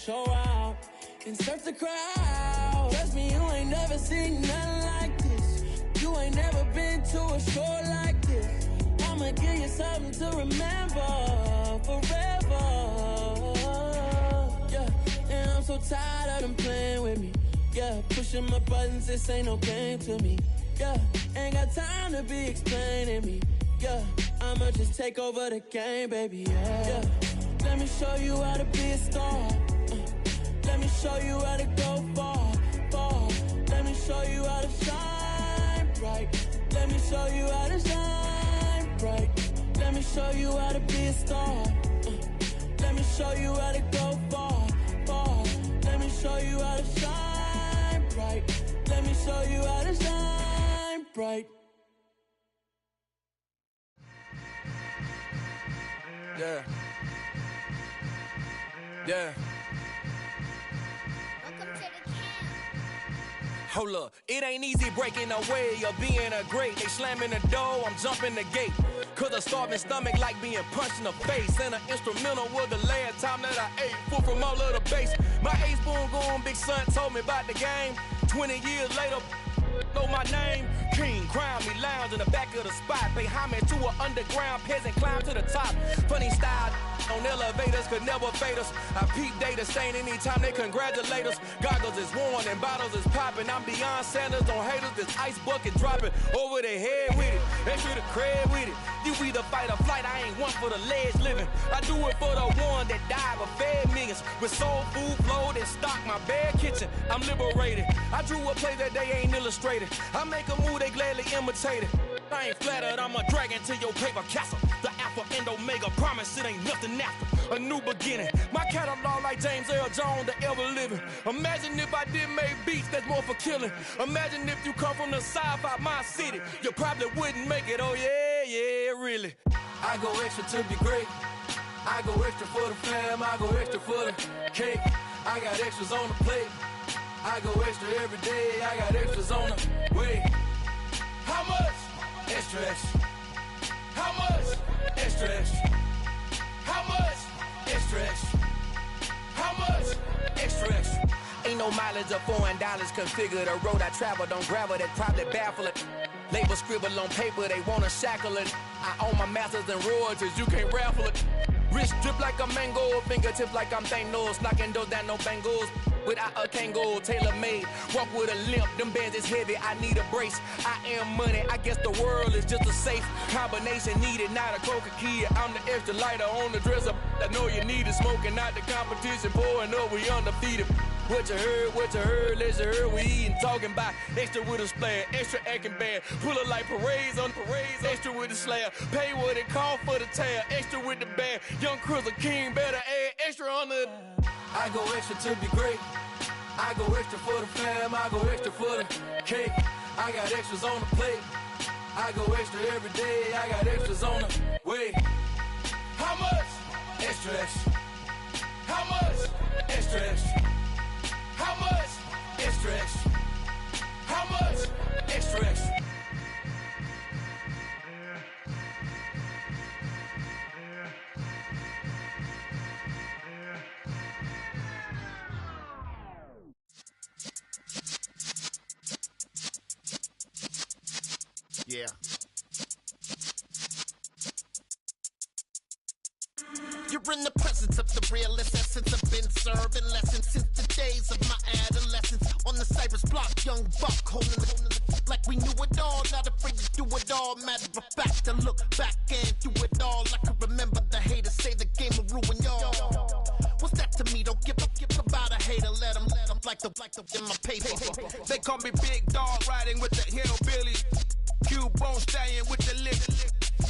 show out and surf the crowd. Trust me, you ain't never seen nothing like this. You ain't never been to a show like this. I'ma give you something to remember forever. Yeah, and I'm so tired of them playing with me. Yeah, pushing my buttons, this ain't no game to me. Yeah, ain't got time to be explaining me. Yeah, I'ma just take over the game, baby. Yeah, let me show you how to be a star. Let me show you how to go far, far. Let me show you how to shine bright. Let me show you how to shine bright. Let me show you how to be a star. Let me show you how to go far, far. Let me show you how to shine bright. Let me show you how to shine bright. Yeah. Yeah. Hold up, it ain't easy breaking away or being a great. They slamming the door, I'm jumping the gate. Cause a starving stomach like being punched in the face. And an instrumental was the last time that I ate. Full from all of the bass. My ace boom going, big son told me about the game. 20 years later, know my name. King, crown me, lounge in the back of the spot. Pay homage to an underground peasant, climb to the top. Funny style on elevators could never fade us. I peep data stain anytime they congratulate us. Goggles is worn and bottles is popping. I'm beyond Sanders on haters, this ice bucket dropping over their head with it. They should have cred with it. You either fight or flight, I ain't one for the ledge living. I do it for the one that died but fed millions. With soul food flowed and stocked my bare kitchen. I'm liberated. I drew a play that they ain't illustrated. I make a move, they gladly imitate it. I ain't flattered, I'm a dragon to your paper castle. The Alpha and Omega, promise it ain't nothing after. A new beginning. My catalog like James Earl Jones, the ever living. Imagine if I did make beats that's more for killing. Imagine if you come from the south out my city. You probably wouldn't make it, oh yeah, yeah, really. I go extra to be great. I go extra for the fam, I go extra for the cake. I got extras on the plate. I go extra every day, I got extras on the way. How much? Extra, extra. How much? Extra, extra. How much? Extra, extra. How much? Extra, extra. Ain't no mileage of $4 configure the road I travel. Don't gravel, that probably baffle it. Label scribble on paper, they wanna shackle it. I own my masters and royalties, you can't raffle it. Wrist drip like a mango, fingertips like I'm Thanos, knocking those down no bangles. Without a Kango, tailor-made, walk with a limp, them bands is heavy, I need a brace. I am money, I guess the world is just a safe combination needed, not a coca key. I'm the extra lighter on the dresser, I know you need it, smoking out the competition, pouring up, we undefeated. What you heard, let's you heard, we eating, talking about extra with a splash, extra acting bad, pull it like parades on parades, extra with the slab, pay what it cost for the tab, extra with the band, young Chris a king, better add extra on the. I go extra to be great. I go extra for the fam, I go extra for the cake. I got extras on the plate. I go extra every day, I got extras on the way. How much? Extra, extra. How much? Extra, extra. How much? Extra, extra. How much? Extra, extra. Yeah. You're in the presence of the realest essence. I've been serving lessons since the days of my adolescence. On the Cypress block, young buck holding the like we knew it all. Not afraid to do it all. Matter of fact, to look back and do it all. I can remember the haters say the game will ruin y'all. What's that to me? Don't give about a hater. Let them like the in my paper. They call me Big Dog, riding with the hillbillies. Cubone staying with the lick.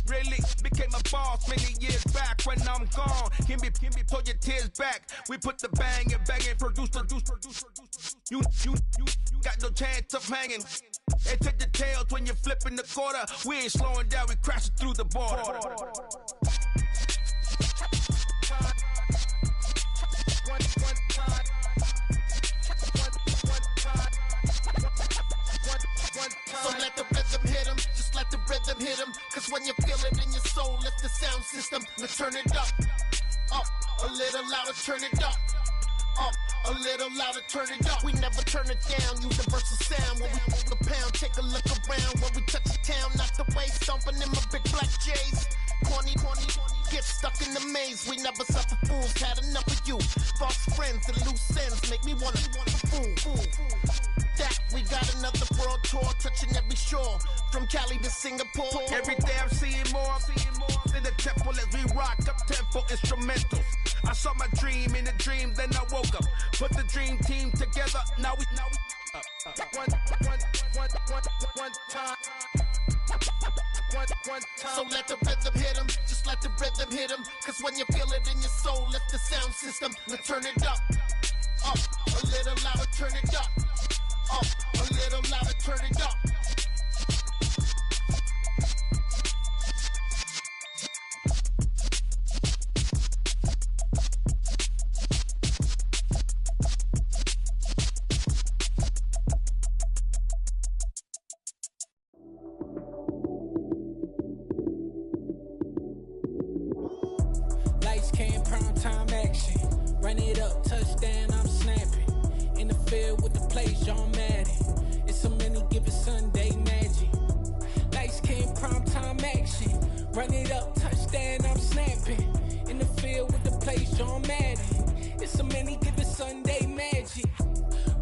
Really became a boss many years back. When I'm gone, can be pull your tears back. We put the bang and produce. You got no chance of hanging. And take the tails when you're flipping the quarter. We ain't slowing down, we crashing through the border. So let the rhythm hit him, just let the rhythm hit him. Cause when you feel it in your soul, lift the sound system. Let's turn it up, a little louder, turn it up, A little louder, turn it up. We never turn it down. Universal sound when we move the pound. Take a look around when we touch the town. Not the way stomping in my big black J's. Corny, get stuck in the maze. We never suffer fools. Had enough of you. False friends and loose ends make me wanna fool. That we got another world tour, touching every shore, from Cali to Singapore. Every day I'm seeing more in the temple as we rock up tempo instrumentals. I saw my dream in a dream, then I woke up. Put the dream team together. Now we one time. So let the rhythm hit 'em, just let the rhythm hit 'em. Cause when you feel it in your soul, lift the sound system. Now turn it up, a little louder, turn it up, a little louder, turn it up. Run it up, touchdown, I'm snapping. In the field with the plays, John Madden. It's a many given Sunday magic. Lights came prime time action. Run it up, touchdown, I'm snapping. In the field with the plays, John Madden. It's a many given Sunday magic.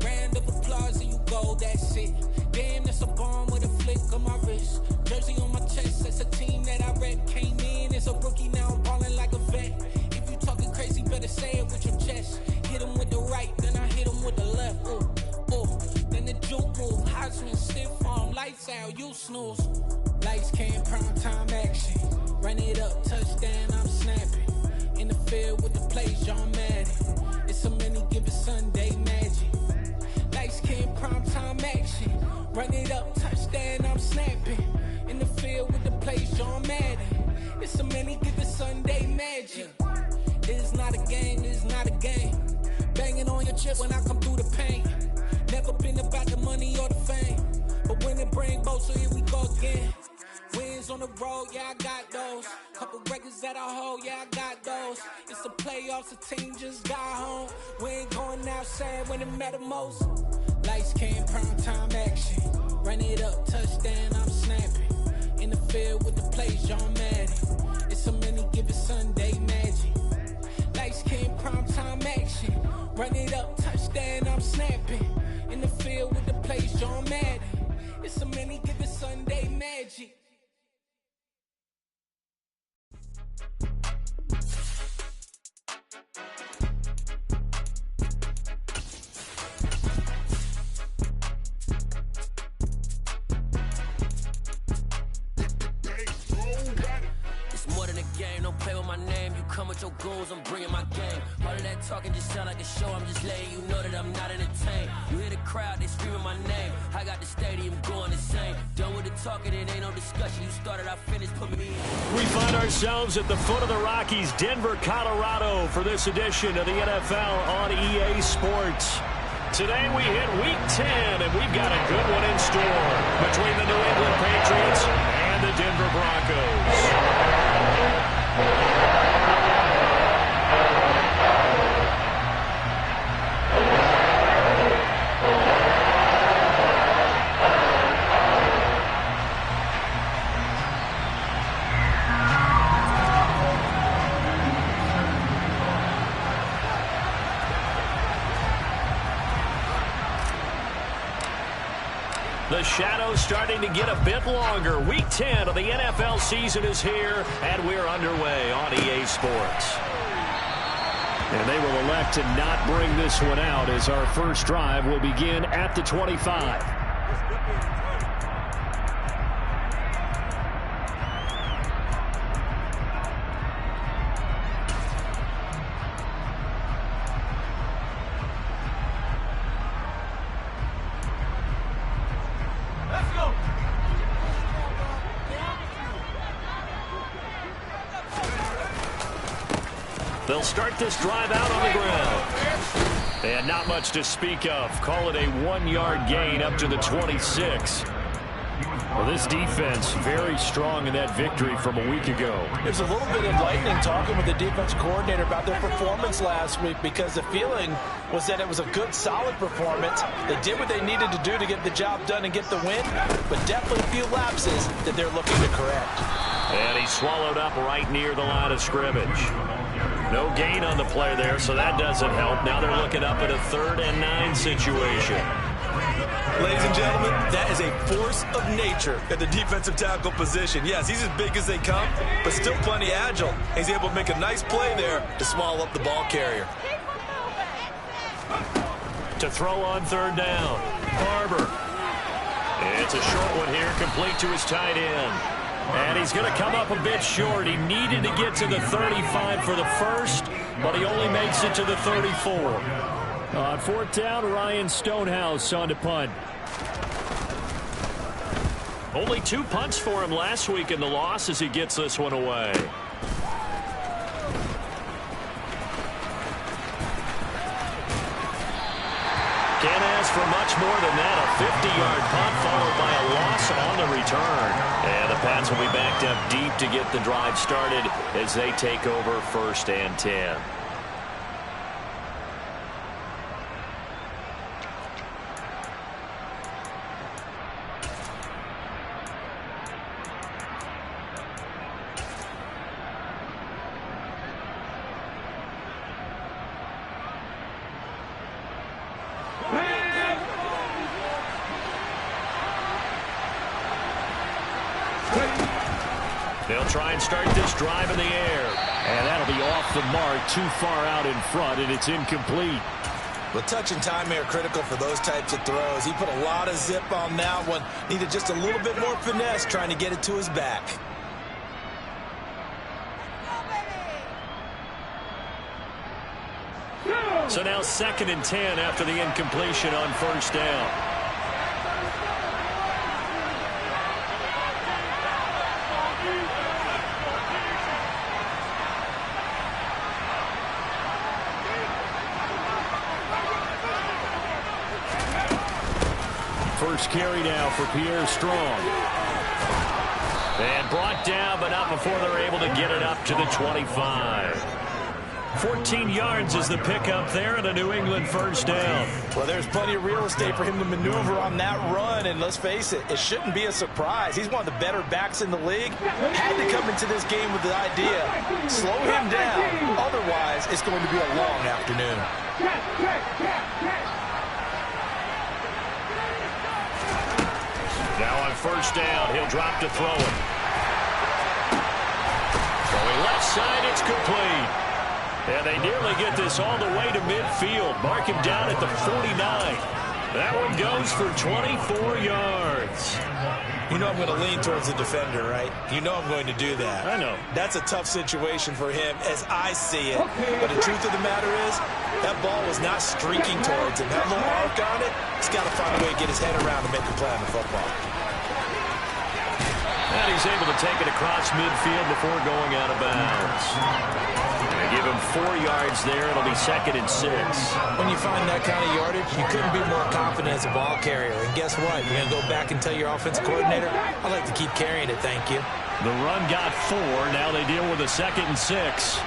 Round of applause and you go, that's it. Damn, that's a bomb with a flick on my wrist. Jersey on my chest, that's a team that I rep. Came in as a rookie, now I'm balling like a vet. Talking crazy, better say it with your chest. Hit him with the right, then I hit him with the left. Then the juke move, Heisman, stiff arm, lights out, you snooze. Lights came, prime time action. Run it up, touchdown, I'm snapping. In the field with the plays, John Madden. It's a many given Sunday magic. Lights came, prime time action. Run it up, touchdown, I'm snapping. In the field with the plays, John Madden. It's a many given Sunday magic. It's not a game, it's not a game. Banging on your chip when I come through the pain. Never been about the money or the fame. But when it bring both, so here we go again. Wins on the road, yeah, I got those. Couple records that I hold, yeah, I got those. It's the playoffs, the team just got home. We ain't going outside when it matter most. Lights came, prime time action. Run it up, touchdown, I'm snapping. In the field with the plays, John Madden. It's a many given Sunday magic. Lights came, prime time action. Run it up, touchdown, I'm snapping. In the field with the plays, John Madden. It's a many given Sunday magic. Don't play with my name, you come with your goons, I'm bringing my game. All of that talking just sound like a show, I'm just letting you know that I'm not entertained. You hear the crowd, they screaming my name. I got the stadium going insane. Done with the talking, it ain't no discussion. You started, I finished, put me in. We find ourselves at the foot of the Rockies, Denver, Colorado, for this edition of the NFL on EA Sports. Today we hit Week 10, and we've got a good one in store between the New England Patriots and the Denver Broncos. The shadow's starting to get a bit longer. Week 10 of the NFL season is here, and we're underway on EA Sports. And they will elect to not bring this one out as our first drive will begin at the 25. They'll start this drive out on the ground. And not much to speak of. Call it a 1-yard gain up to the 26. Well, this defense very strong in that victory from a week ago. There's a little bit of lightning talking with the defense coordinator about their performance last week, because the feeling was that it was a good, solid performance. They did what they needed to do to get the job done and get the win, but definitely a few lapses that they're looking to correct. And he swallowed up right near the line of scrimmage. No gain on the play there, so that doesn't help. Now they're looking up at a 3rd and 9 situation. Ladies and gentlemen, that is a force of nature at the defensive tackle position. Yes, he's as big as they come, but still plenty agile. He's able to make a nice play there to swallow up the ball carrier. To throw on 3rd down, Barber. It's a short one here, complete to his tight end. And he's going to come up a bit short. He needed to get to the 35 for the first, but he only makes it to the 34. On 4th down, Ryan Stonehouse on to punt. Only 2 punts for him last week in the loss as he gets this one away. Can't ask for much more than that. A 50-yard punt followed by a loss on the return. And the Pats will be backed up deep to get the drive started as they take over 1st and 10. They'll try and start this drive in the air. And that'll be off the mark, too far out in front, and it's incomplete. Well, touch and time are critical for those types of throws. He put a lot of zip on that one. Needed just a little bit more finesse trying to get it to his back. So now 2nd and 10 after the incompletion on 1st down. First carry now for Pierre Strong. And brought down, but not before they're able to get it up to the 25. 14 yards is the pickup there and a New England 1st down. Well, there's plenty of real estate for him to maneuver on that run, and let's face it, it shouldn't be a surprise. He's one of the better backs in the league. Had to come into this game with the idea, slow him down. Otherwise, it's going to be a long afternoon. Now on 1st down, he'll drop to throw it. Going left side, it's complete. And they nearly get this all the way to midfield. Mark him down at the 49. That one goes for 24 yards. You know I'm going to lean towards the defender, right? You know I'm going to do that. I know. That's a tough situation for him as I see it. But the truth of the matter is, that ball was not streaking towards him. That little arc on it, he's got to find a way to get his head around and make a play on the football. And he's able to take it across midfield before going out of bounds. They give him 4 yards there. It'll be 2nd and 6. When you find that kind of yardage, you couldn't be more confident as a ball carrier. And guess what? You're going to go back and tell your offensive coordinator, I'd like to keep carrying it, thank you. The run got 4. Now they deal with a 2nd and 6.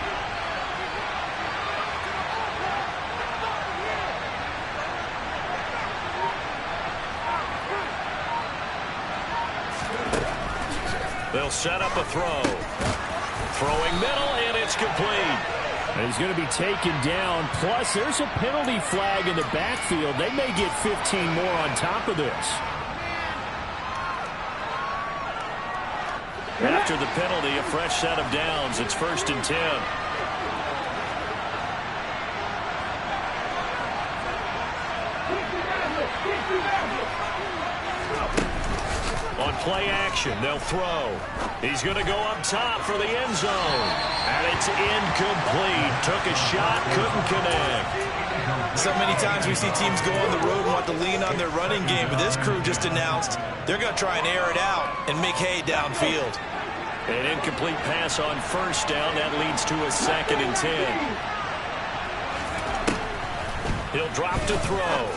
They'll set up a throw. Throwing middle, and it's complete. And he's going to be taken down. Plus, there's a penalty flag in the backfield. They may get 15 more on top of this. After the penalty, a fresh set of downs. It's 1st and 10. On play action, they'll throw. He's going to go up top for the end zone. And it's incomplete. Took a shot, couldn't connect. So many times we see teams go on the road and want to lean on their running game, but this crew just announced they're going to try and air it out and make hay downfield. An incomplete pass on 1st down. That leads to a 2nd and 10. He'll drop to throw.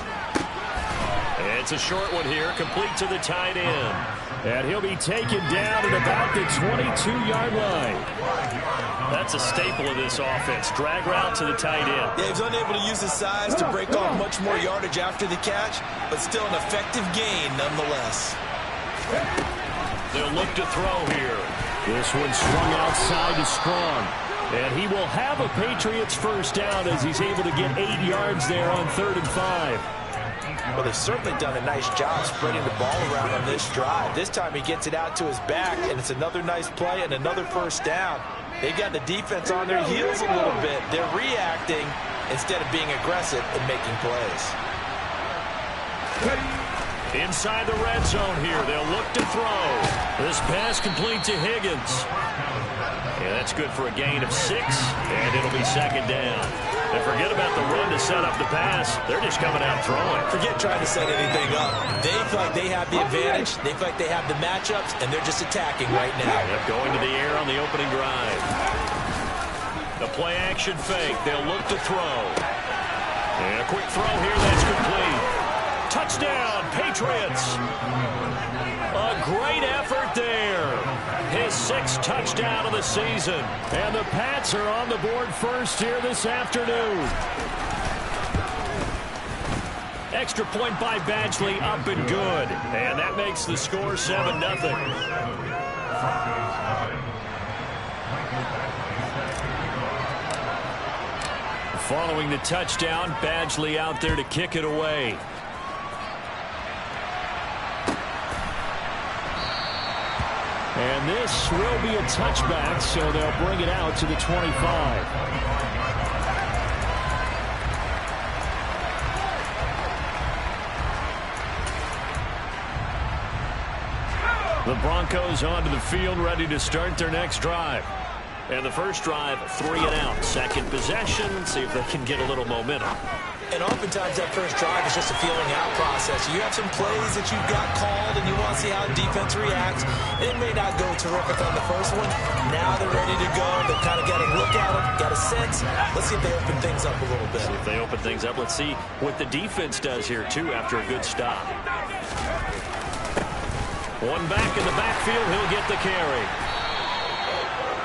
It's a short one here, complete to the tight end. And he'll be taken down at about the 22-yard line. That's a staple of this offense. Drag route to the tight end. Yeah, he's unable to use his size to break off much more yardage after the catch, but still an effective gain nonetheless. They'll look to throw here. This one swung outside to Strong. And he will have a Patriots first down as he's able to get 8 yards there on 3rd and 5. Well, they've certainly done a nice job spreading the ball around on this drive. This time he gets it out to his back, and it's another nice play and another first down. They've got the defense on their heels a little bit. They're reacting instead of being aggressive and making plays. Inside the red zone here, they'll look to throw. This pass complete to Higgins. Yeah, that's good for a gain of 6, and it'll be 2nd down. And forget about the run to set up the pass. They're just coming out throwing. Forget trying to set anything up. They feel like they have the advantage. They feel like they have the matchups, and they're just attacking right now. Yep, going to the air on the opening drive. The play action fake. They'll look to throw. And a quick throw here. That's complete. Touchdown, Patriots. A great effort there. His 6th touchdown of the season. And the Pats are on the board first here this afternoon. Extra point by Badgley, up and good. And that makes the score 7-0. Following the touchdown, Badgley out there to kick it away. And this will be a touchback, so they'll bring it out to the 25. The Broncos onto the field, ready to start their next drive. And the first drive, 3 and out. Second possession, see if they can get a little momentum. And oftentimes that first drive is just a feeling out process. You have some plays that you've got called, and you want to see how the defense reacts. It may not go terrific on the first one. Now they're ready to go. They've kind of got a look at it, got a sense. Let's see if they open things up a little bit. See if they open things up. Let's see what the defense does here, too, after a good stop. One back in the backfield. He'll get the carry.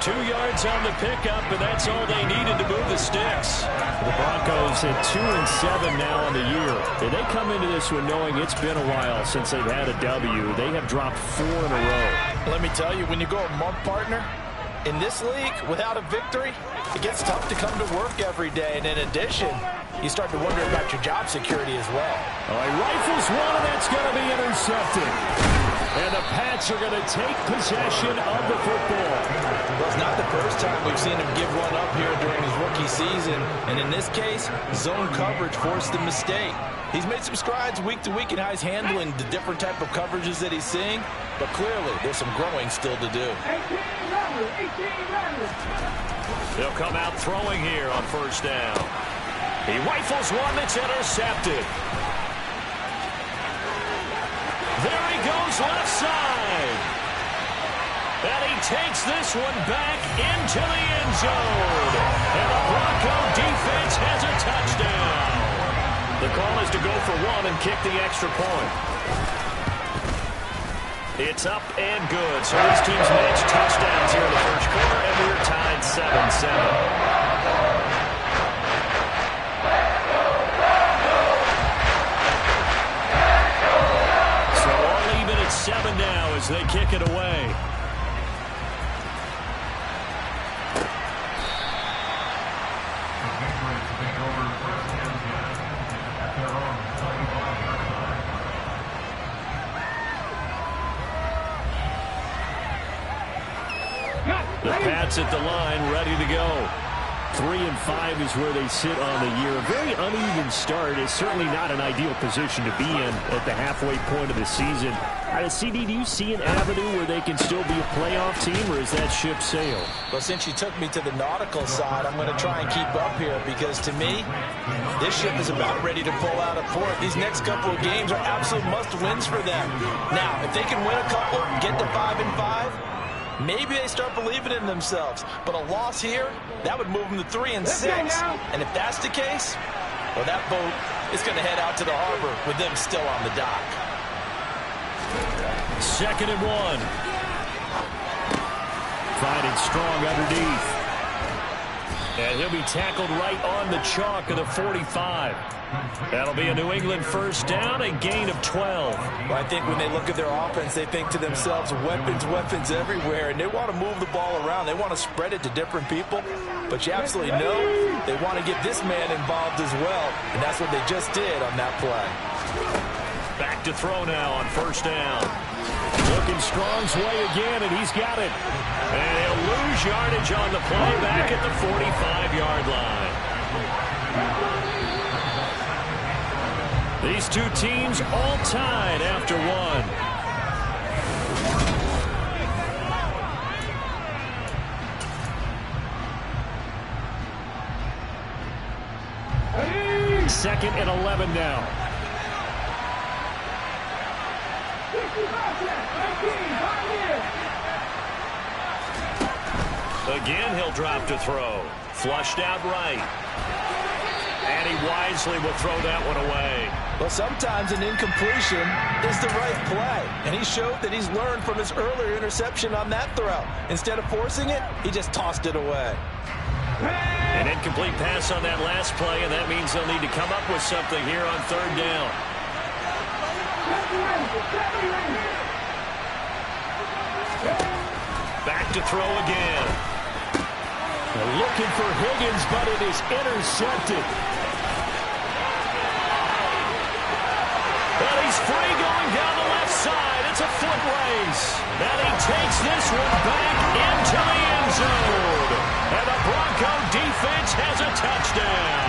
2 yards on the pickup, and that's all they needed to move the sticks. The Broncos at 2-7 now on the year. And they come into this one knowing it's been a while since they've had a W. They have dropped 4 in a row. Let me tell you, when you go a month, partner, in this league, without a victory, it gets tough to come to work every day. And in addition, you start to wonder about your job security as well. He rifles one, and that's going to be intercepted. And the Pats are going to take possession of the football. Well, it's not the first time we've seen him give one up here during his rookie season. And in this case, zone coverage forced the mistake. He's made some strides week to week in how he's handling the different type of coverages that he's seeing. But clearly, there's some growing still to do. They'll come out throwing here on first down. He rifles one that's intercepted. There he goes left side. And he takes this one back into the end zone. And the Bronco defense has a touchdown. The call is to go for 1 and kick the extra point. It's up and good. So these teams match touchdowns here in the first quarter, and we're tied 7-7. So all even at 7 now as they kick it away. The Pats at the line, ready to go. 3-5 is where they sit on the year. A very uneven start is certainly not an ideal position to be in at the halfway point of the season. CD, do you see an avenue where they can still be a playoff team, or is that ship sailed? Well, since you took me to the nautical side, I'm going to try and keep up here because, to me, this ship is about ready to pull out of port. These next couple of games are absolute must-wins for them. Now, if they can win a couple, get to 5-5, maybe they start believing in themselves. But a loss here, that would move them to 3-6. And if that's the case, Well, that boat is going to head out to the harbor with them still on the dock. 2nd and 1. Fighting strong underneath. And he'll be tackled right on the chalk of the 45. That'll be a New England first down, a gain of 12. Well, I think when they look at their offense, they think to themselves, weapons, weapons everywhere, and they want to move the ball around. They want to spread it to different people, but you absolutely know they want to get this man involved as well, and that's what they just did on that play. Back to throw now on first down. Looking Strong's way again, and he's got it. And he'll lose yardage on the play back at the 45-yard line. These two teams all tied after one. Second and 11 now. Again, he'll drop to throw. Flushed out right. And he wisely will throw that one away. Well, sometimes an incompletion is the right play. And he showed that he's learned from his earlier interception on that throw. Instead of forcing it, he just tossed it away. An incomplete pass on that last play, and that means they'll need to come up with something here on third down. Back to throw again. They're looking for Higgins, but it is intercepted. And he's free going down the left side. It's a foot race. And he takes this one back into the end zone. And the Bronco defense has a touchdown.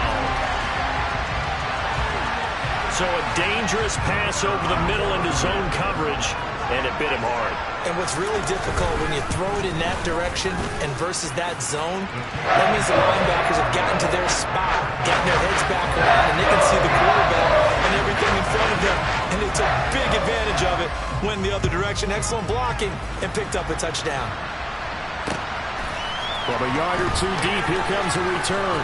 So a dangerous pass over the middle into zone coverage, and it bit him hard. And what's really difficult when you throw it in that direction and versus that zone, that means the linebackers have gotten to their spot, gotten their heads back around, and they can see the quarterback and everything in front of them. And they took big advantage of it, went the other direction, excellent blocking, and picked up a touchdown. From a yard or two deep, here comes a return.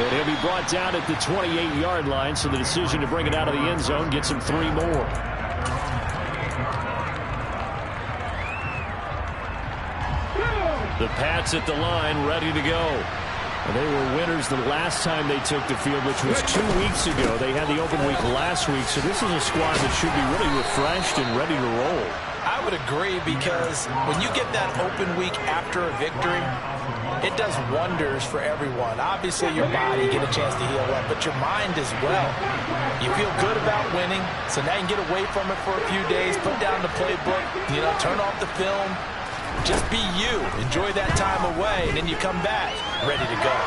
And he'll be brought down at the 28-yard line, so the decision to bring it out of the end zone gets him 3 more. The Pats at the line, ready to go. And they were winners the last time they took the field, which was 2 weeks ago. They had the open week last week, so this is a squad that should be really refreshed and ready to roll. I would agree, because when you get that open week after a victory, it does wonders for everyone. Obviously, your body, get a chance to heal up, but your mind as well. You feel good about winning, so now you can get away from it for a few days, put down the playbook, turn off the film. Just be you. Enjoy that time away, and then you come back ready to go.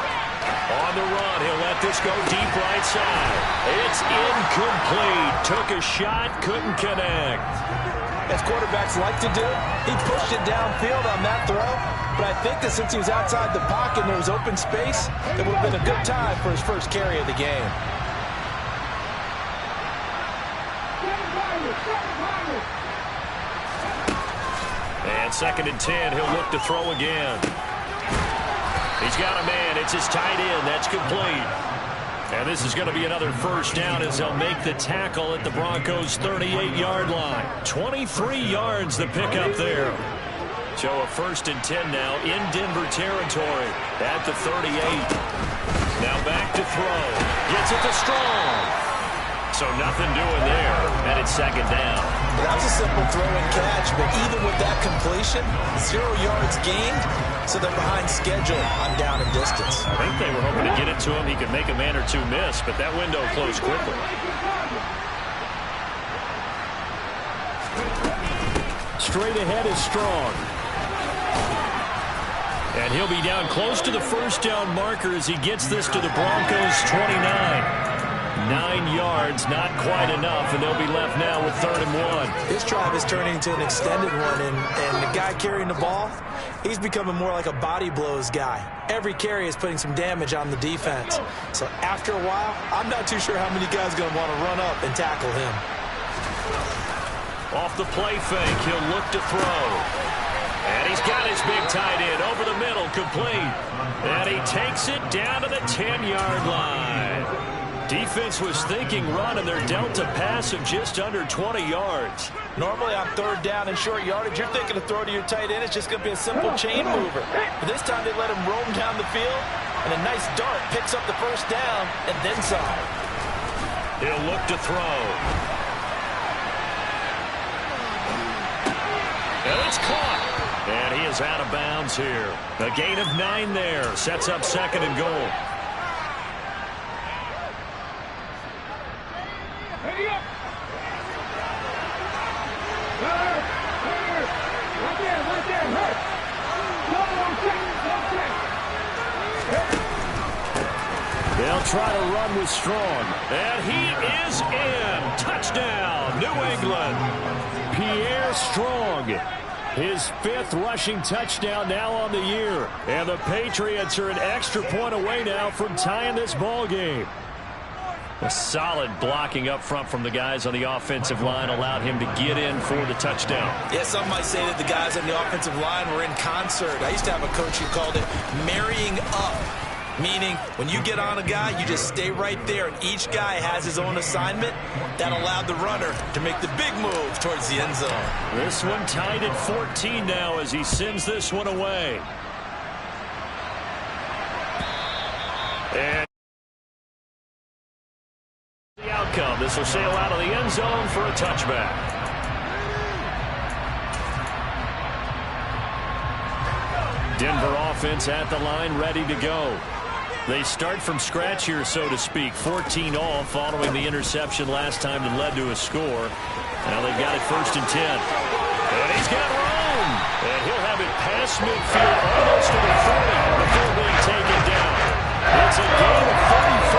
On the run, he'll let this go deep right side. It's incomplete. Took a shot, couldn't connect. As quarterbacks like to do, he pushed it downfield on that throw, but I think that since he was outside the pocket and there was open space, it would have been a good time for his first carry of the game. And 2nd and 10, he'll look to throw again. He's got a man. It's his tight end. That's complete. And this is going to be another first down as they'll make the tackle at the Broncos' 38-yard line. 23 yards the pickup there. So a 1st and 10 now in Denver territory at the 38. Now back to throw. Gets it to Strong. So nothing doing there, and it's 2nd down. That was a simple throw and catch, but even with that completion, 0 yards gained, so they're behind schedule on down and distance. I think they were hoping to get it to him. He could make a man or two miss, but that window closed quickly. Straight ahead is Strong. And he'll be down close to the first down marker as he gets this to the Broncos' 29. 9 yards, not quite enough, and they'll be left now with 3rd and 1. This drive is turning into an extended one, and the guy carrying the ball, he's becoming more like a body blows guy. Every carry is putting some damage on the defense. So after a while, I'm not too sure how many guys are going to want to run up and tackle him. Off the play fake, he'll look to throw. And he's got his big tight end over the middle, complete. And he takes it down to the 10-yard line. Defense was thinking run, and they're dealt a pass of just under 20 yards. Normally on third down and short yardage, you're thinking to throw to your tight end. It's just going to be a simple chain mover. But this time they let him roam down the field, and a nice dart picks up the first down and then some. He'll look to throw. And it's caught. And he is out of bounds here. A gain of 9 there. Sets up 2nd and goal. They'll try to run with Strong. And he is in. Touchdown, New England. Pierre Strong. His 5th rushing touchdown now on the year. And the Patriots are an extra point away now from tying this ball game. A solid blocking up front from the guys on the offensive line allowed him to get in for the touchdown. Yeah, some might say that the guys on the offensive line were in concert. I used to have a coach who called it marrying up. Meaning, when you get on a guy, you just stay right there, and each guy has his own assignment. That allowed the runner to make the big move towards the end zone. This one tied at 14 now as he sends this one away. And the outcome, this will sail out of the end zone for a touchback. Denver offense at the line, ready to go. They start from scratch here, so to speak. 14 all following the interception last time that led to a score. Now they've got it 1st and 10. And he's got room. And he'll have it past midfield almost to the 40 before being taken down. It's a gain of 34.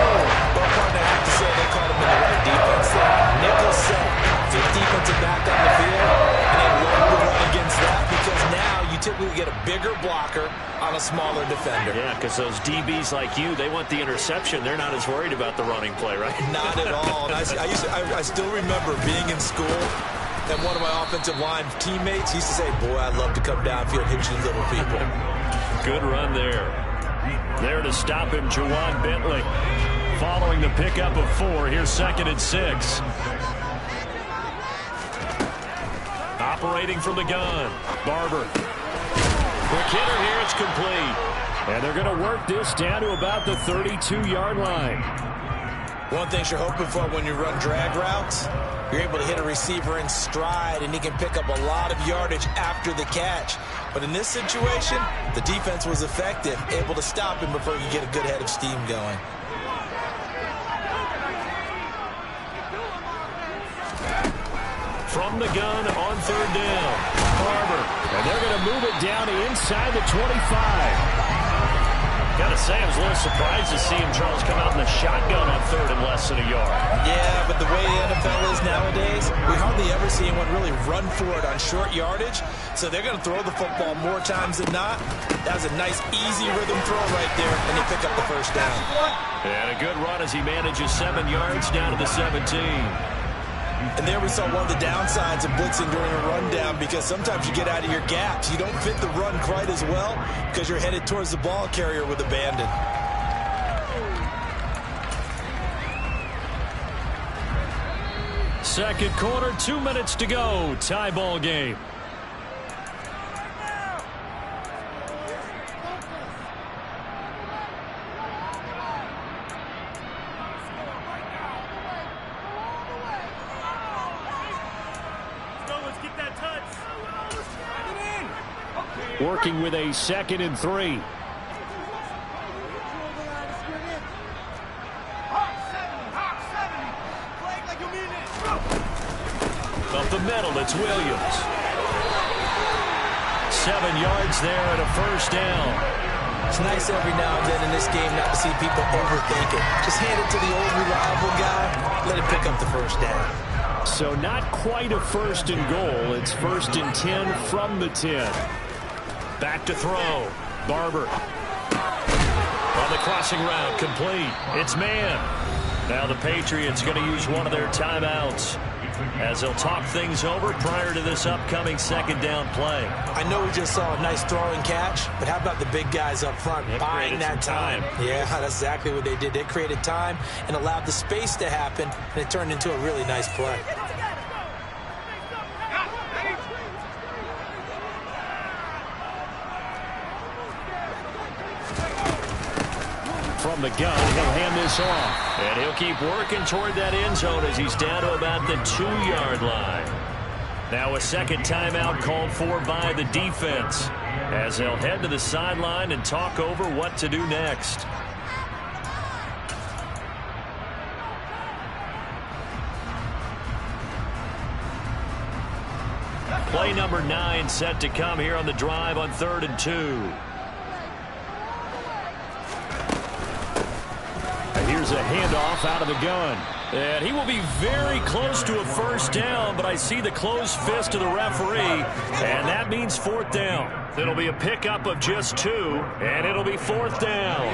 Well, partner, I have to say they called him in the right defense there. Nickel set, 5th defensive back on the field. And they love to run against that because now you typically get a bigger blocker on a smaller defender. Yeah, because those DBs like you, they want the interception. They're not as worried about the running play, right? Not at all. And I still remember being in school, and one of my offensive line teammates used to say, boy, I'd love to come downfield and hit you little people. Good run there. There to stop him, Juwan Bentley. Following the pickup of 4, here's 2nd and 6. Operating from the gun, Barber. Quick hitter here, it's complete. And they're going to work this down to about the 32-yard line. One thing you're hoping for when you run drag routes, you're able to hit a receiver in stride, and he can pick up a lot of yardage after the catch. But in this situation, the defense was effective, able to stop him before he could get a good head of steam going. From the gun on 3rd down, Barber. And they're going to move it down to inside the 25. Got to say, I was a little surprised to see him, Charles, come out in the shotgun on 3rd and less than a yard. Yeah, but the way the NFL is nowadays, we hardly ever see anyone really run for it on short yardage. So they're going to throw the football more times than not. That was a nice, easy rhythm throw right there, and they pick up the 1st down. And a good run as he manages 7 yards down to the 17. And there we saw one of the downsides of blitzing during a rundown, because sometimes you get out of your gaps. You don't fit the run quite as well because you're headed towards the ball carrier with abandon. Second quarter, 2 minutes to go. Tie ball game. Working with a 2nd and 3. Up the middle, it's Williams. 7 yards there and a 1st down. It's nice every now and then in this game not to see people overthink it. Just hand it to the old reliable guy, let him pick up the 1st down. So not quite a 1st and goal. It's 1st and 10 from the 10. Back to throw. Barber. On the crossing route, complete. It's man. Now the Patriots going to use one of their timeouts. as they'll talk things over prior to this upcoming second down play. I know we just saw a nice throwing catch, but how about the big guys up front buying that time? Yeah, that's exactly what they did. They created time and allowed the space to happen, and it turned into a really nice play. From the gun, he'll hand this off. And he'll keep working toward that end zone as he's down to about the 2-yard line. Now a second timeout called for by the defense as they'll head to the sideline and talk over what to do next. Play number 9 set to come here on the drive on 3rd and 2. Here's a handoff out of the gun. And he will be very close to a first down, but I see the closed fist of the referee, and that means 4th down. It'll be a pickup of just 2, and it'll be 4th down.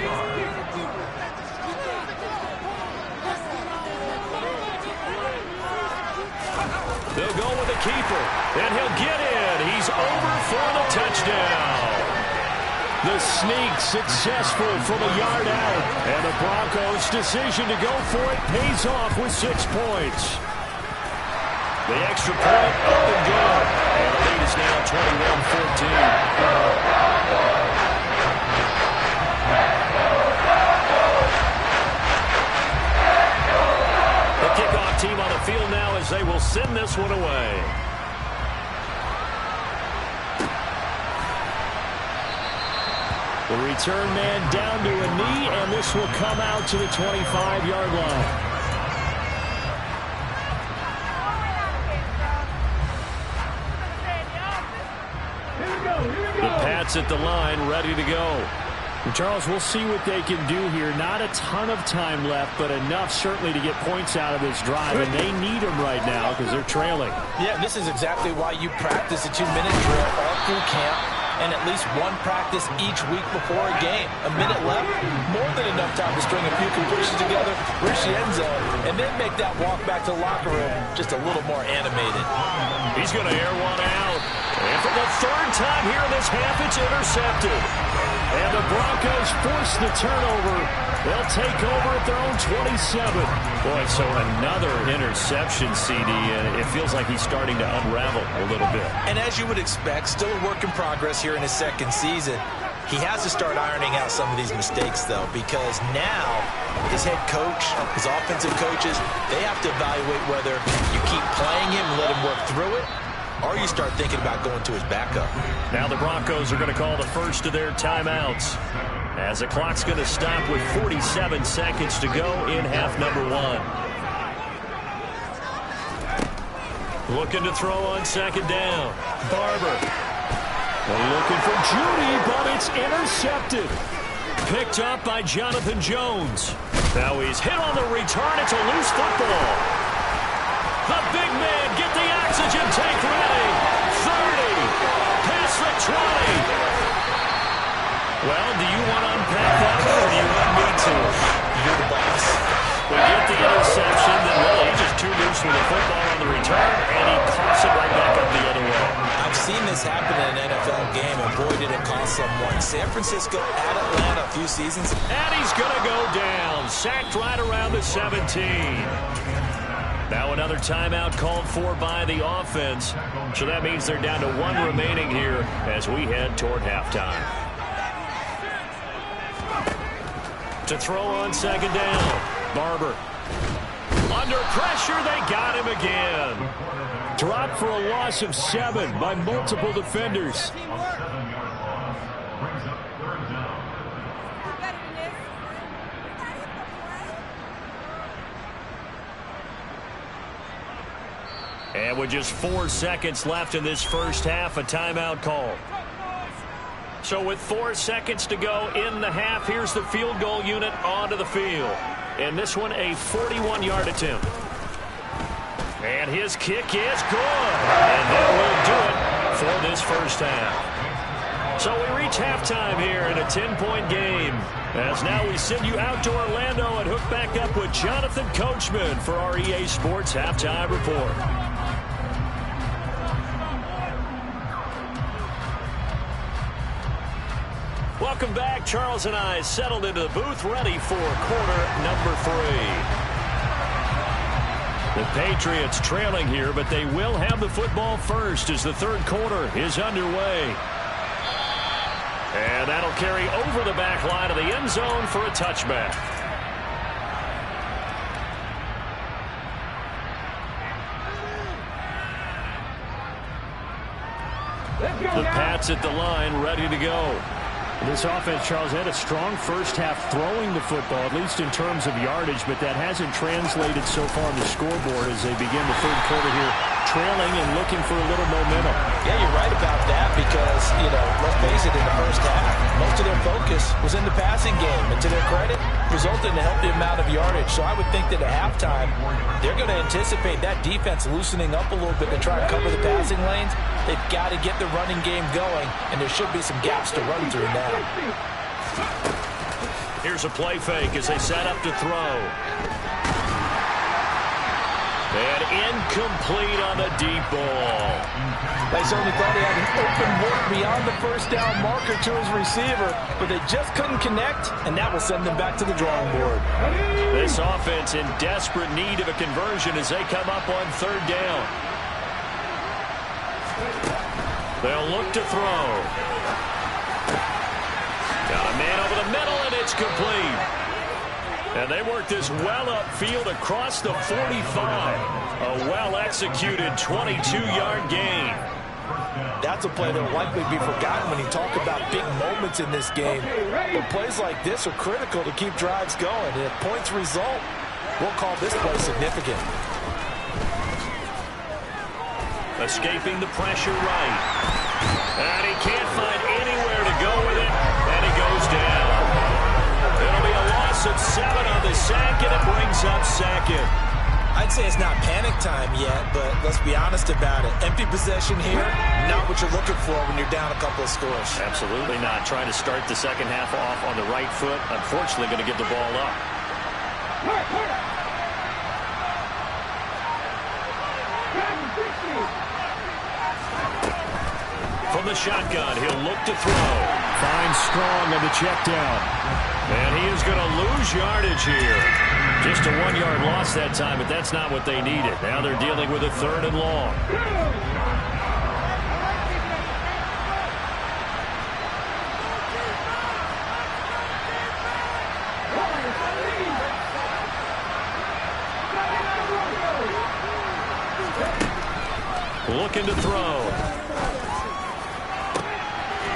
They'll go with the keeper, and he'll get in. He's over for the touchdown. The sneak successful from a yard out. And the Broncos' decision to go for it pays off with 6 points. The extra point up and good. And the lead is now 21-14. The kickoff team on the field now as they will send this one away. The return man down to a knee, and this will come out to the 25-yard line. The Pats at the line, ready to go. And Charles, we'll see what they can do here. Not a ton of time left, but enough certainly to get points out of this drive, and they need them right now because they're trailing. Yeah, this is exactly why you practice a 2-minute drill all through camp, and at least one practice each week before a game. A minute left, more than enough time to string a few completions together, reach the end zone, and then make that walk back to the locker room just a little more animated. He's going to air one out. And for the 3rd time here in this half, it's intercepted. And the Broncos force the turnover. They'll take over at their own 27. Boy, so another interception, CD, and it feels like he's starting to unravel a little bit. And as you would expect, still a work in progress here in his 2nd season. He has to start ironing out some of these mistakes, though, because now his head coach, his offensive coaches, they have to evaluate whether you keep playing him and let him work through it, or you start thinking about going to his backup. Now the Broncos are going to call the first of their timeouts as the clock's going to stop with 47 seconds to go in half number 1. Looking to throw on 2nd down. Barber. Looking for Judy, but it's intercepted. Picked up by Jonathan Jones. Now he's hit on the return. It's a loose football. The big man, get the oxygen tank ready. 30, past the 20. Well, do you want to unpack that one, or do you want me to? You're the boss. We get the interception, then really he's just too loose with the football on the return, and he coughs it right back up the other way. I've seen this happen in an NFL game, and boy, did it cost someone. San Francisco at Atlanta a few seasons. And he's going to go down, sacked right around the 17. Now another timeout called for by the offense. So that means they're down to 1 remaining here as we head toward halftime. To throw on 2nd down. Barber. Under pressure, they got him again. Dropped for a loss of 7 by multiple defenders. And with just 4 seconds left in this first half, a timeout call. So with 4 seconds to go in the half, here's the field goal unit onto the field. And this one, a 41-yard attempt. And his kick is good. And that will do it for this first half. So we reach halftime here in a 10-point game. As now we send you out to Orlando and hook back up with Jonathan Coachman for our EA Sports Halftime Report. Welcome back. Charles and I settled into the booth, ready for quarter number 3. The Patriots trailing here, but they will have the football first as the third quarter is underway. And that'll carry over the back line of the end zone for a touchback. The Pats at the line, ready to go. This offense, Charles, had a strong first half throwing the football, at least in terms of yardage, but that hasn't translated so far on the scoreboard as they begin the third quarter here, trailing and looking for a little momentum. Yeah, you're right about that because, let's face it, in the first half, most of their focus was in the passing game. And to their credit, resulted in a healthy amount of yardage. So I would think that at halftime, they're going to anticipate that defense loosening up a little bit to try and cover the passing lanes. They've got to get the running game going, and there should be some gaps to run through now. Here's a play fake as they set up to throw. And incomplete on the deep ball. They certainly thought he had an open look beyond the first down marker to his receiver, but they just couldn't connect, and that will send them back to the drawing board. This offense in desperate need of a conversion as they come up on third down. They'll look to throw. Got a man over the middle, and it's complete. And they work this well upfield across the 45. A well-executed 22-yard gain. That's a play that will likely be forgotten when you talk about big moments in this game. But plays like this are critical to keep drives going. And if points result, we'll call this play significant. Escaping the pressure right. And he can't find anywhere to go with it. And he goes down. It'll be a loss of 7 on the sack, and it brings up second. I'd say it's not panic time yet, but let's be honest about it. Empty possession here, not what you're looking for when you're down a couple of scores. Absolutely not. Trying to start the second half off on the right foot. Unfortunately, going to give the ball up. From the shotgun, he'll look to throw. Finds Strong on the check down. And he is going to lose yardage here. Just a 1-yard loss that time, but that's not what they needed. Now they're dealing with a 3rd and long. Looking to throw.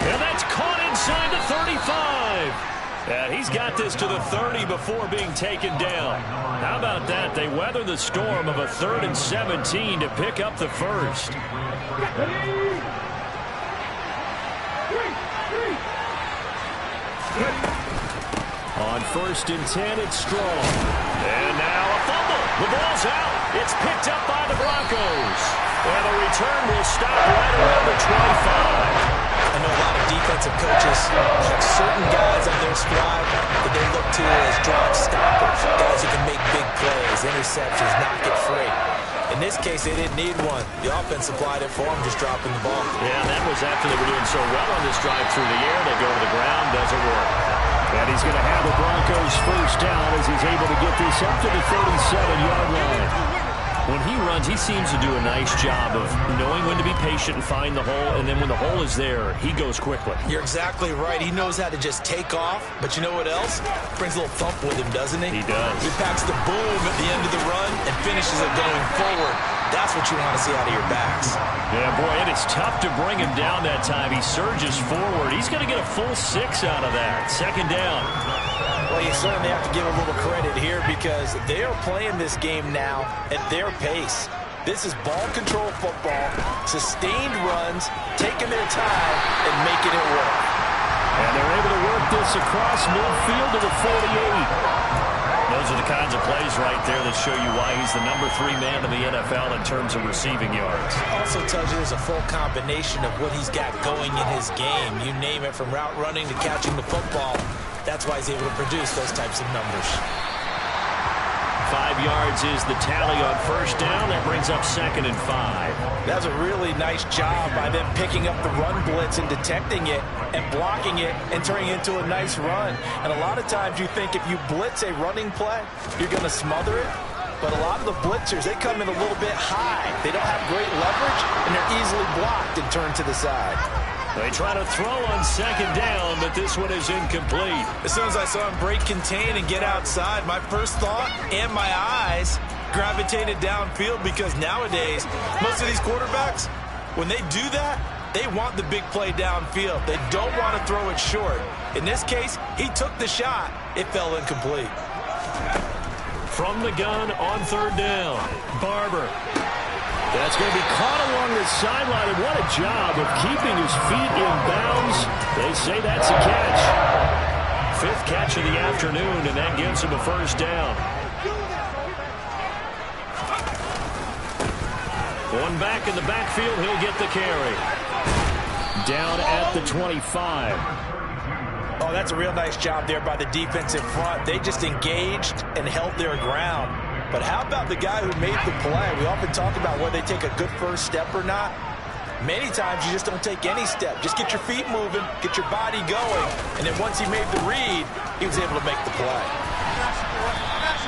And that's caught inside the 35. And he's got this to the 30 before being taken down. How about that? They weather the storm of a 3rd and 17 to pick up the first. On 1st and 10, it's Strong. And now a fumble. The ball's out. It's picked up by the Broncos. And the return will stop right around the 25. I know a lot of defensive coaches have certain guys on their squad that they look to as drive stoppers, guys who can make big plays, interceptions, knock it free. In this case, they didn't need one. The offense supplied it for them, just dropping the ball. Yeah, that was after they were doing so well on this drive through the air. They go to the ground, doesn't work. And he's going to have the Broncos first down as he's able to get this up to the 37-yard line. When he runs, he seems to do a nice job of knowing when to be patient and find the hole, and then when the hole is there, he goes quickly. You're exactly right. He knows how to just take off, but you know what else? Brings a little thump with him, doesn't he? He does. He packs the boom at the end of the run and finishes it going forward. That's what you want to see out of your backs. Yeah, boy, it is tough to bring him down that time. He surges forward. He's going to get a full 6 out of that. 2nd down. Well, you certainly have to give a little credit here because they are playing this game now at their pace. This is ball control football, sustained runs, taking their time, and making it work. And they're able to work this across midfield to the 48. Those are the kinds of plays right there that show you why he's the number 3 man in the NFL in terms of receiving yards. Also tells you there's a full combination of what he's got going in his game. You name it, from route running to catching the football. That's why he's able to produce those types of numbers. 5 yards is the tally on first down. That brings up 2nd and 5. That's a really nice job by them picking up the run blitz and detecting it and blocking it and turning it into a nice run. And a lot of times you think if you blitz a running play, you're going to smother it. But a lot of the blitzers, they come in a little bit high. They don't have great leverage, and they're easily blocked and turned to the side. They try to throw on 2nd down, but this one is incomplete. As soon as I saw him break contain and get outside, my first thought and my eyes gravitated downfield, because nowadays, most of these quarterbacks, when they do that, they want the big play downfield. They don't want to throw it short. In this case, he took the shot. It fell incomplete. From the gun on 3rd down, Barber. That's going to be caught along the sideline, and what a job of keeping his feet in bounds. They say that's a catch. 5th catch of the afternoon, and that gives him a first down. One back in the backfield, he'll get the carry. Down at the 25. Oh, that's a real nice job there by the defensive front. They just engaged and held their ground. But how about the guy who made the play? We often talk about whether they take a good first step or not. Many times you just don't take any step. Just get your feet moving, get your body going, and then once he made the read, he was able to make the play.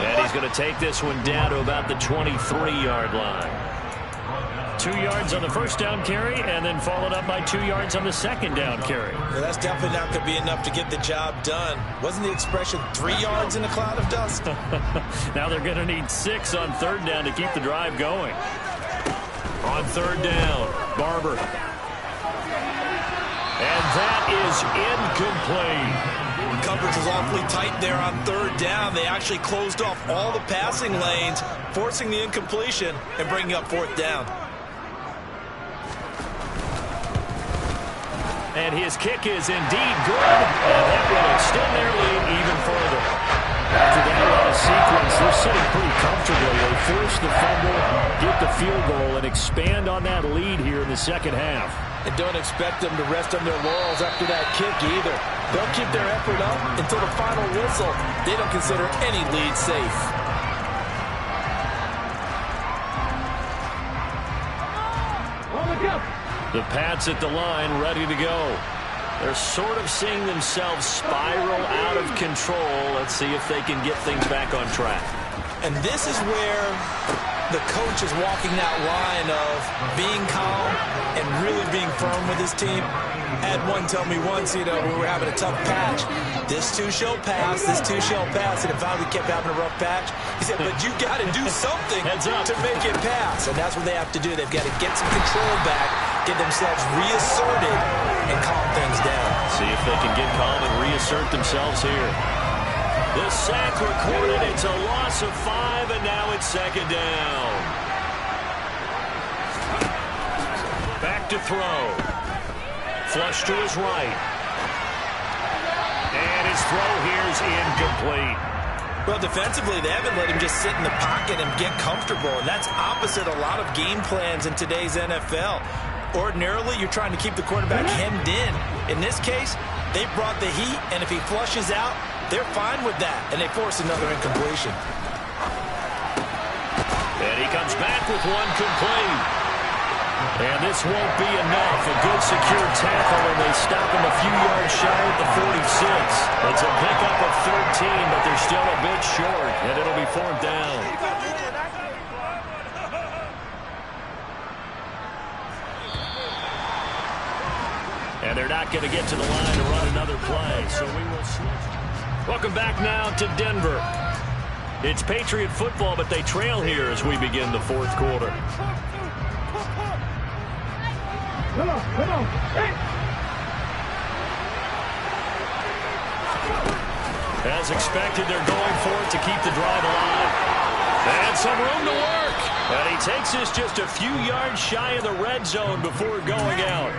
And he's going to take this one down to about the 23-yard line. 2 yards on the first down carry, and then followed up by 2 yards on the 2nd down carry. Well, that's definitely not going to be enough to get the job done. Wasn't the expression 3 yards in a cloud of dust? Now they're going to need 6 on 3rd down to keep the drive going. On 3rd down, Barber. And that is incomplete. Coverage was awfully tight there on 3rd down. They actually closed off all the passing lanes, forcing the incompletion and bringing up 4th down. And his kick is indeed good, and that will extend their lead even further. After that line of sequence, they're sitting pretty comfortably. They force the fumble, get the field goal, and expand on that lead here in the 2nd half. And don't expect them to rest on their laurels after that kick either. They'll keep their effort up until the final whistle. They don't consider any lead safe. The Pats at the line, ready to go. They're sort of seeing themselves spiral out of control. Let's see if they can get things back on track. And this is where the coach is walking that line of being calm and really being firm with his team. I had one tell me once, we were having a tough patch. This too shall pass, this too shall pass. And if we kept having a rough patch, he said, but you got to do something to make it pass. And that's what they have to do. They've got to get some control back, get themselves reasserted, and calm things down. See if they can get calm and reassert themselves here. The sack recorded. It's a loss of 5, and now it's 2nd down. Back to throw. Flush to his right. And his throw here is incomplete. Well, defensively, they haven't let him just sit in the pocket and get comfortable, and that's opposite a lot of game plans in today's NFL. Ordinarily, you're trying to keep the quarterback hemmed in. In this case, they brought the heat, and if he flushes out, they're fine with that, and they force another incompletion. And he comes back with one complete. And this won't be enough. A good secure tackle, and they stop him a few yards shy at the 46. It's a pickup of 13, but they're still a bit short, and it'll be 4th down. And they're not going to get to the line to run another play, so we will switch. Welcome back now to Denver. It's Patriot football, but they trail here as we begin the 4th quarter. Come on. Hey. As expected, they're going for it to keep the drive alive. And some room to work. And he takes this just a few yards shy of the red zone before going out.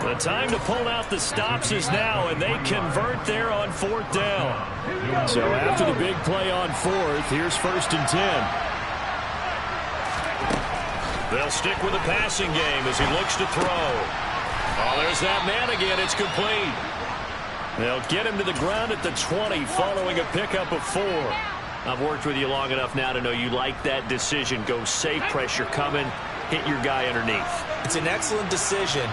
The time to pull out the stops is now, and they convert there on 4th down. So after the big play on 4th, here's 1st and 10. They'll stick with the passing game as he looks to throw. Oh, there's that man again. It's complete. They'll get him to the ground at the 20 following a pickup of 4. I've worked with you long enough now to know you like that decision. Go safe, pressure coming, hit your guy underneath. It's an excellent decision,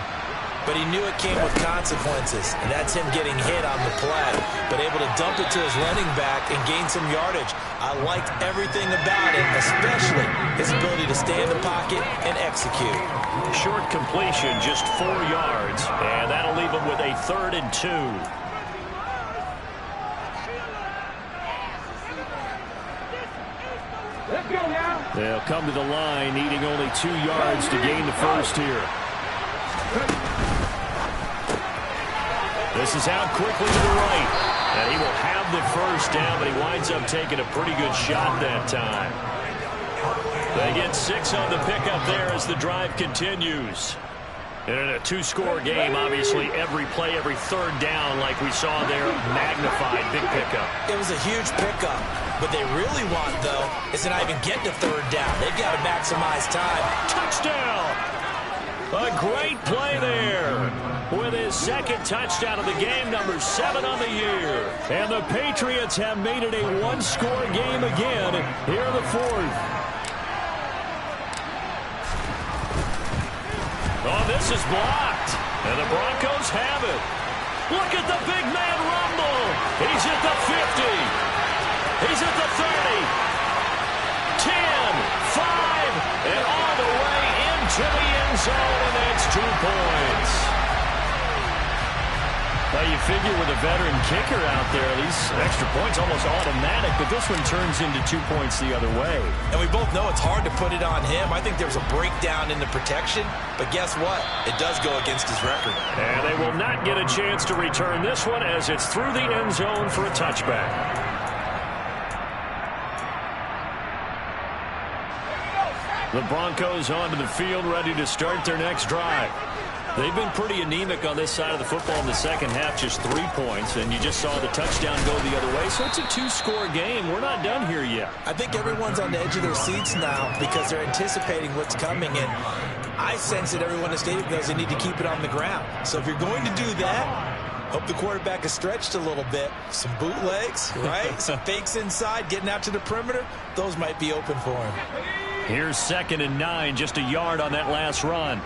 but he knew it came with consequences, and that's him getting hit on the play, but able to dump it to his running back and gain some yardage. I liked everything about it, especially his ability to stay in the pocket and execute. Short completion, just 4 yards, and that'll leave him with a 3rd and 2. Let's go now. They'll come to the line, needing only 2 yards to gain the first here. This is out quickly to the right. And he will have the first down, but he winds up taking a pretty good shot that time. They get 6 on the pickup there as the drive continues. And in a 2-score game, obviously every play, every 3rd down, like we saw there, magnified, big pickup. It was a huge pickup. What they really want, though, is to not even get to 3rd down. They've got to maximize time. Touchdown! A great play there. With his 2nd touchdown of the game, number 7 on the year. And the Patriots have made it a 1-score game again here in the 4th. Oh, this is blocked. And the Broncos have it. Look at the big man rumble. He's at the 50. He's at the 30. 10, 5, and all the way into the end zone, and that's 2 points. Well, you figure with a veteran kicker out there, these extra points almost automatic, but this one turns into 2 points the other way. And we both know it's hard to put it on him. I think there was a breakdown in the protection, but guess what? It does go against his record. And they will not get a chance to return this one as it's through the end zone for a touchback. The Broncos onto the field, ready to start their next drive. They've been pretty anemic on this side of the football in the second half, just 3 points, and you just saw the touchdown go the other way. So it's a 2-score game. We're not done here yet. I think everyone's on the edge of their seats now because they're anticipating what's coming, and I sense that everyone in the stadium knows they need to keep it on the ground. So if you're going to do that, hope the quarterback is stretched a little bit. Some bootlegs, right? Some fakes inside, getting out to the perimeter. Those might be open for him. Here's 2nd and 9, just a yard on that last run.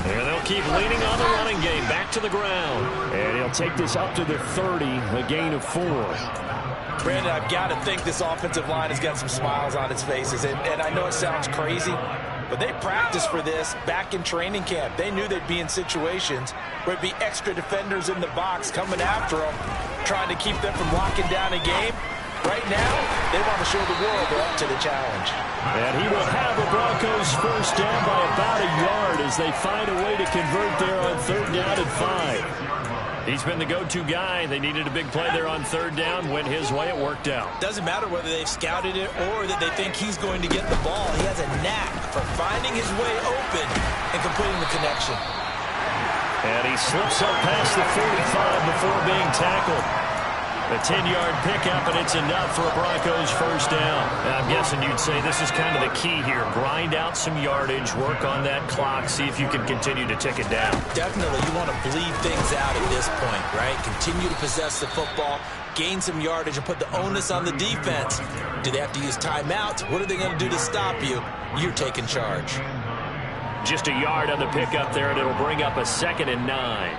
And they'll keep leaning on the running game, back to the ground. And he'll take this up to the 30, a gain of 4. Brandon, I've got to think this offensive line has got some smiles on its faces. And I know it sounds crazy, but they practiced for this back in training camp. They knew they'd be in situations where it'd be extra defenders in the box coming after them, trying to keep them from locking down a game. Right now, they want to show the world they're up to the challenge. And he will have the Broncos first down by about a yard as they find a way to convert there on 3rd down and 5. He's been the go-to guy. They needed a big play there on 3rd down. Went his way. It worked out. Doesn't matter whether they've scouted it or that they think he's going to get the ball. He has a knack for finding his way open and completing the connection. And he slips up past the 45 before being tackled. A 10-yard pickup, and it's enough for a Broncos first down. And I'm guessing you'd say this is kind of the key here. Grind out some yardage, work on that clock, see if you can continue to tick it down. Definitely, you want to bleed things out at this point, right? Continue to possess the football, gain some yardage, and put the onus on the defense. Do they have to use timeouts? What are they going to do to stop you? You're taking charge. Just a yard on the pickup there, and it'll bring up a 2nd and 9.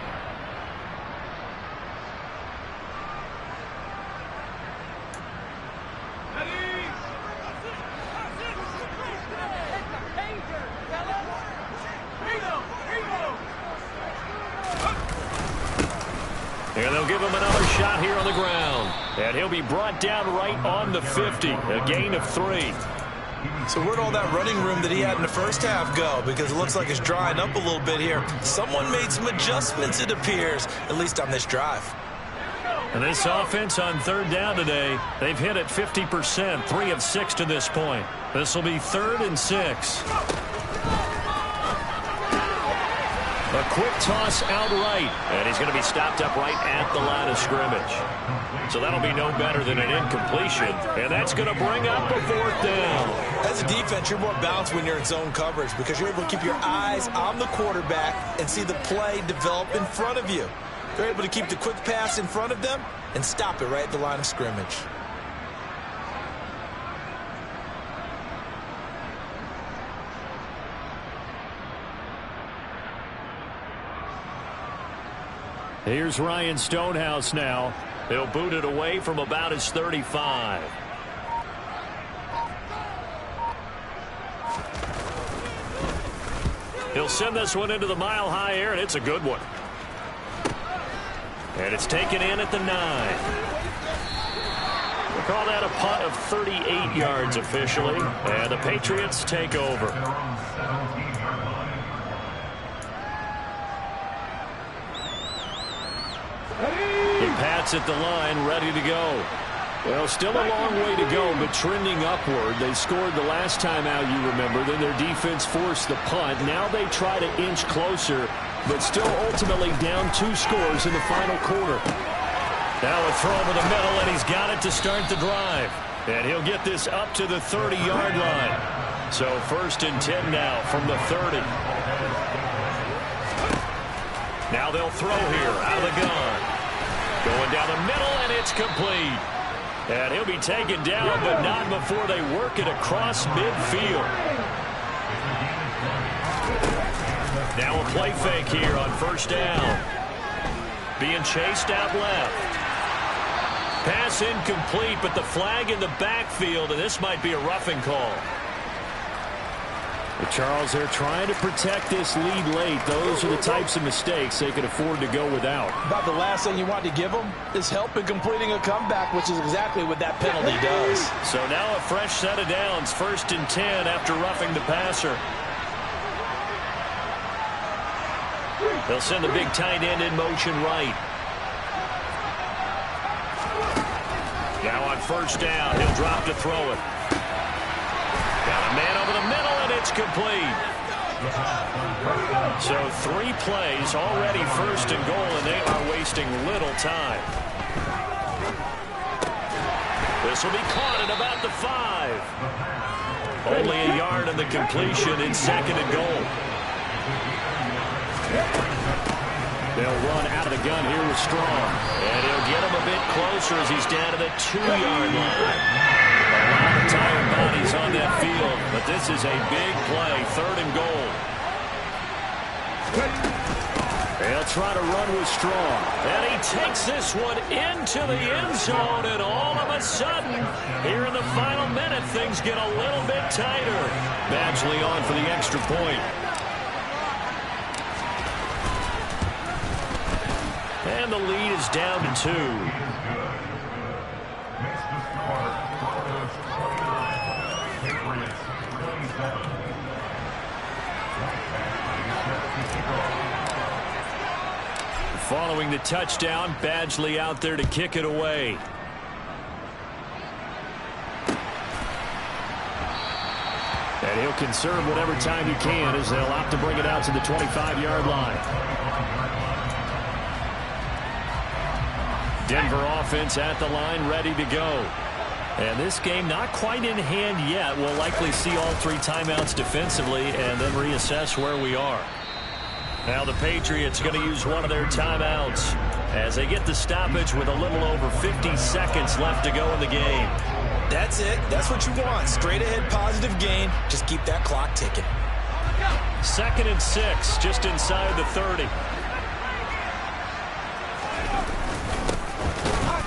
And they'll give him another shot here on the ground. And he'll be brought down right on the 50. A gain of 3. So where'd all that running room that he had in the first half go? Because it looks like it's drying up a little bit here. Someone made some adjustments, it appears, at least on this drive. And this offense on 3rd down today, they've hit it 50%, 3 of 6 to this point. This will be 3rd and 6. A A quick toss out right. And he's going to be stopped up right at the line of scrimmage. So that'll be no better than an incompletion. And that's going to bring up a 4th down. As a defense, you're more balanced when you're in zone coverage because you're able to keep your eyes on the quarterback and see the play develop in front of you. You're able to keep the quick pass in front of them and stop it right at the line of scrimmage. Here's Ryan Stonehouse now. He'll boot it away from about his 35. He'll send this one into the mile-high air, and it's a good one. And it's taken in at the 9. We'll call that a punt of 38 yards officially, and the Patriots take over. The Pats at the line, ready to go. Well, still a long way to go, but trending upward. They scored the last time out, you remember. Then their defense forced the punt. Now they try to inch closer, but still ultimately down 2 scores in the final quarter. Now a throw over the middle, and he's got it to start the drive. And he'll get this up to the 30-yard line. So 1st and 10 now from the 30. Now they'll throw here out of the gun. Going down the middle, and it's complete. And he'll be taken down, but not before they work it across midfield. Now a play fake here on 1st down. Being chased out left. Pass incomplete, but the flag in the backfield, and this might be a roughing call. But Charles, they're trying to protect this lead late. Those are the types of mistakes they could afford to go without. About the last thing you want to give them is help in completing a comeback, which is exactly what that penalty does. So now a fresh set of downs, 1st and 10 after roughing the passer. They'll send the big tight end in motion right. Now on 1st down, he'll drop to throw it. Got a man over the middle, and it's complete. So 3 plays, already 1st and goal, and they are wasting little time. This will be caught at about the 5. Only a yard on the completion in 2nd and goal. They'll run out of the gun here with Strong. And he'll get him a bit closer as he's down to the 2-yard line. A lot of tired bodies on that field, but this is a big play, 3rd and goal. They'll try to run with Strong. And he takes this one into the end zone, and all of a sudden, here in the final minute, things get a little bit tighter. Badgley on for the extra point. And the lead is down to 2. Following the touchdown, Badgley out there to kick it away. And he'll conserve whatever time he can as they'll opt to bring it out to the 25-yard line. Denver offense at the line, ready to go. And this game not quite in hand yet. We'll likely see all 3 timeouts defensively and then reassess where we are. Now the Patriots going to use one of their timeouts as they get the stoppage with a little over 50 seconds left to go in the game. That's it. That's what you want. Straight ahead positive gain. Just keep that clock ticking. 2nd and 6, just inside the 30.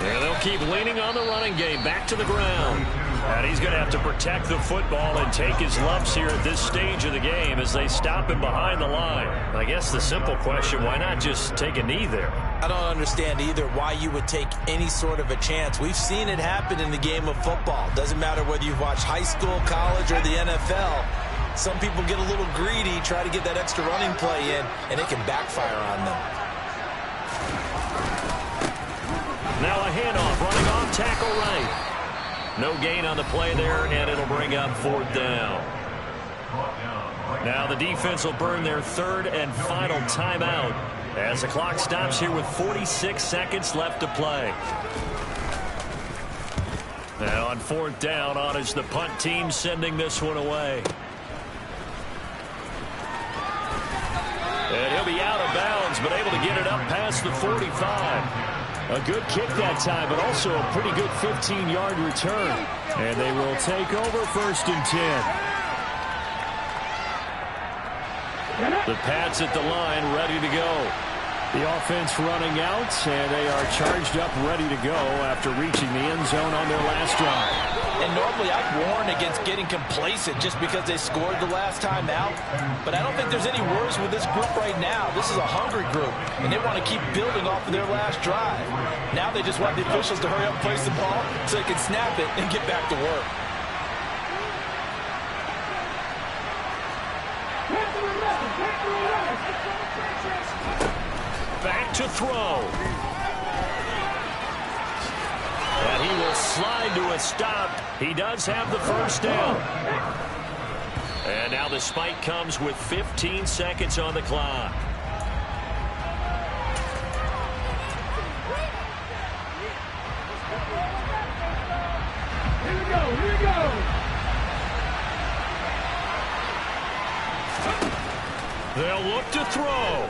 And they'll keep leaning on the running game. Back to the ground. And he's going to have to protect the football and take his lumps here at this stage of the game as they stop him behind the line. I guess the simple question, why not just take a knee there? I don't understand either why you would take any sort of a chance. We've seen it happen in the game of football. Doesn't matter whether you've watched high school, college, or the NFL. Some people get a little greedy, try to get that extra running play in, and it can backfire on them. Now a handoff, running off tackle right. No gain on the play there, and it'll bring up 4th down. Now the defense will burn their third and final timeout as the clock stops here with 46 seconds left to play. Now on fourth down, on is the punt team sending this one away. And he'll be out of bounds, but able to get it up past the 45. A good kick that time, but also a pretty good 15-yard return. And they will take over first and 10. The Pats at the line, ready to go. The offense running out, and they are charged up, ready to go after reaching the end zone on their last drive. And normally I'd warn against getting complacent just because they scored the last time out. But I don't think there's any worries with this group right now. This is a hungry group, and they want to keep building off of their last drive. Now they just want the officials to hurry up and place the ball so they can snap it and get back to work. Back to throw. And he will slide to a stop. He does have the first down. And now the spike comes with 15 seconds on the clock. Here we go, here we go. They'll look to throw.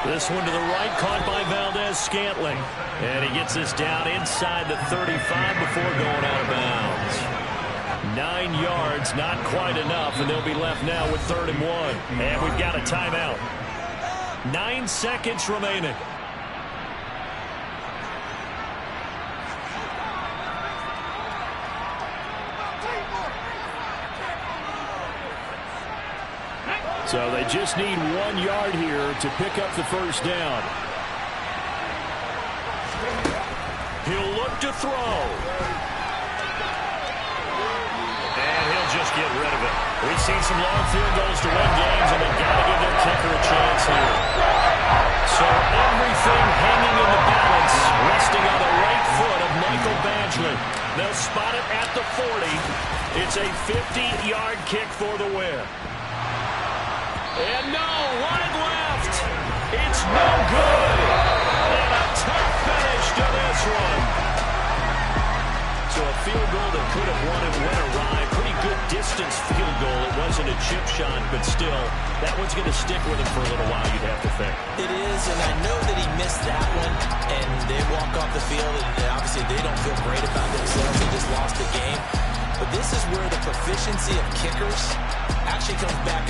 This one to the right, caught by Valdez-Scantling. And he gets us down inside the 35 before going out of bounds. 9 yards, not quite enough, and they'll be left now with 3rd and 1. And we've got a timeout. 9 seconds remaining. So they just need 1 yard here to pick up the first down. He'll look to throw. And he'll just get rid of it. We've seen some long field goals to win games, and they've got to give their kicker a chance here. So everything hanging in the balance, resting on the right foot of Michael Badgley. They'll spot it at the 40. It's a 50-yard kick for the win. And no, wide left. It's no good. And a tough finish to this one. So a field goal that could have won it went awry. Pretty good distance field goal. It wasn't a chip shot, but still, that one's going to stick with him for a little while, you'd have to think. It is, and I know that he missed that one, and they walk off the field, and obviously they don't feel great about themselves. They just lost the game. But this is where the proficiency of kickers actually comes back and